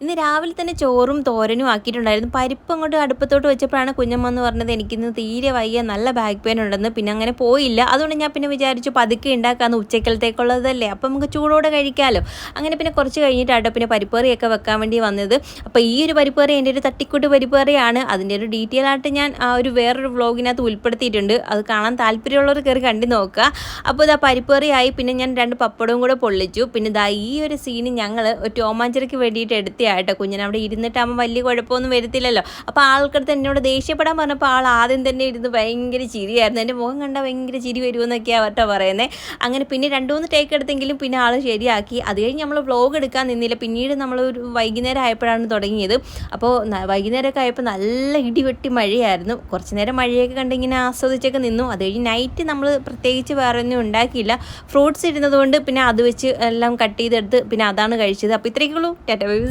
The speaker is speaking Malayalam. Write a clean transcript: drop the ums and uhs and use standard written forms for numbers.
ഇന്ന് രാവിലെ തന്നെ ചോറും തോരനും ആക്കിയിട്ടുണ്ടായിരുന്നു. പരിപ്പ് അങ്ങോട്ട് അടുപ്പത്തോട്ട് വെച്ചപ്പോഴാണ് കുഞ്ഞമ്മ എന്ന് പറഞ്ഞത് എനിക്കിന്ന് തീരെ വയ്യ, നല്ല ബാക്ക് പെയിൻ ഉണ്ടെന്ന്. പിന്നെ അങ്ങനെ പോയില്ല. അതുകൊണ്ട് ഞാൻ പിന്നെ വിചാരിച്ചു പതുക്കെ ഉണ്ടാക്കാമെന്ന്, ഉച്ചക്കലത്തേക്കുള്ളതല്ലേ, അപ്പം നമുക്ക് ചൂടോടെ കഴിക്കാമല്ലോ. അങ്ങനെ പിന്നെ കുറച്ച് കഴിഞ്ഞിട്ടാട്ടോ പിന്നെ പരിപ്പേറിയൊക്കെ വെക്കാൻ വേണ്ടി വന്നത്. അപ്പോൾ ഈ ഒരു പരിപ്പേറി എൻ്റെ ഒരു തട്ടിക്കൂട്ട് പരിപ്പേറിയാണ്. അതിൻ്റെ ഒരു ഡീറ്റെയിൽ ആയിട്ട് ഞാൻ ഒരു വേറൊരു വ്ളോഗിനകത്ത് ഉൾപ്പെടുത്തിയിട്ടുണ്ട്. അത് കാണാൻ താല്പര്യമുള്ളവർ കയറി കണ്ടു നോക്കുക. അപ്പോൾ ഇതാ പരിപ്പേറിയായി. പിന്നെ ഞാൻ 2 പപ്പടവും കൂടെ പൊള്ളിച്ചു. പിന്നെ ഇതാ ഈ ഒരു സീന് ഞങ്ങൾ ടോമാഞ്ചറിക്ക് വേണ്ടിയിട്ട് എടുത്തയാട്ടോ. കുഞ്ഞിനെ അവിടെ ഇരുന്നിട്ടാകുമ്പോൾ വലിയ കുഴപ്പമൊന്നും വരത്തില്ലല്ലോ. അപ്പോൾ ആൾക്കടുത്ത് എന്നോട് ദേഷ്യപ്പെടാൻ പറഞ്ഞപ്പോൾ ആൾ ആദ്യം തന്നെ ഇരുന്ന് ഭയങ്കര ചിരിയായിരുന്നു. എൻ്റെ മുഖം കണ്ടാൽ ഭയങ്കര ചിരി വരുമെന്നൊക്കെയാണ് കേട്ടോ പറയുന്നത്. അങ്ങനെ പിന്നെ 2-3 ടേക്ക് എടുത്തെങ്കിലും പിന്നെ ആൾ ശരിയാക്കി. അത് കഴിഞ്ഞ് നമ്മൾ വ്ളോഗ് എടുക്കാൻ നിന്നില്ല. പിന്നീട് നമ്മൾ ഒരു വൈകുന്നേരം ആയപ്പോഴാണ് തുടങ്ങിയത്. അപ്പോൾ വൈകുന്നേരമൊക്കെ ആയപ്പോൾ നല്ല ഇടിവെട്ടി മഴയായിരുന്നു. കുറച്ച് നേരം മഴയൊക്കെ കണ്ടിങ്ങനെ ആസ്വദിച്ചൊക്കെ നിന്നു. അത് കഴിഞ്ഞ് നൈറ്റ് നമ്മൾ പ്രത്യേകിച്ച് വേറെ ഒന്നും ഉണ്ടാക്കിയില്ല. ഫ്രൂട്ട്സ് ഇരുന്നതുകൊണ്ട് പിന്നെ അത് വെച്ച് എല്ലാം കട്ട് ചെയ്തെടുത്ത് പിന്നെ അതാണ് കഴിച്ചത്. അപ്പോൾ ഇത്രയൊക്കെ ഉള്ളൂ. Tata bye bye.